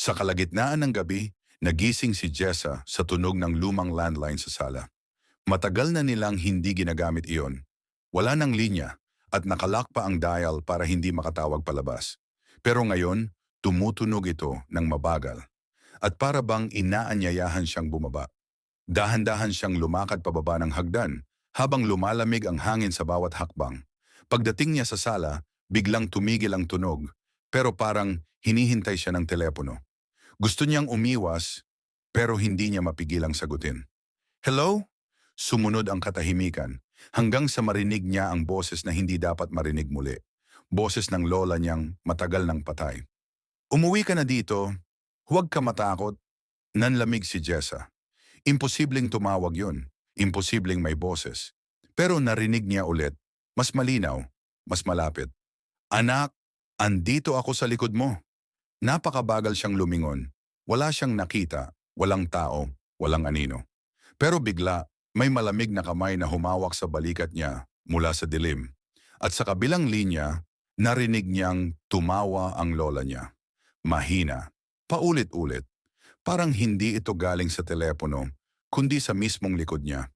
Sa kalagitnaan ng gabi, nagising si Jessa sa tunog ng lumang landline sa sala. Matagal na nilang hindi ginagamit iyon. Wala ng linya at nakalock pa ang dial para hindi makatawag palabas. Pero ngayon, tumutunog ito ng mabagal at para bang inaanyayahan siyang bumaba. Dahan-dahan siyang lumakad pababa ng hagdan habang lumalamig ang hangin sa bawat hakbang. Pagdating niya sa sala, biglang tumigil ang tunog pero parang hinihintay siya ng telepono. Gusto niyang umiwas pero hindi niya mapigilang sagutin. Hello? Sumunod ang katahimikan hanggang sa marinig niya ang boses na hindi dapat marinig muli. Boses ng lola niyang matagal nang patay. Umuwi ka na dito. Huwag ka matakot. Nanlamig si Jessa. Imposibleng tumawag yun. Imposibleng may boses. Pero narinig niya ulit. Mas malinaw. Mas malapit. Anak, andito ako sa likod mo. Napakabagal siyang lumingon. Wala siyang nakita. Walang tao. Walang anino. Pero bigla, may malamig na kamay na humawak sa balikat niya mula sa dilim. At sa kabilang linya, narinig niyang tumawa ang lola niya. Mahina. Paulit-ulit. Parang hindi ito galing sa telepono, kundi sa mismong likod niya.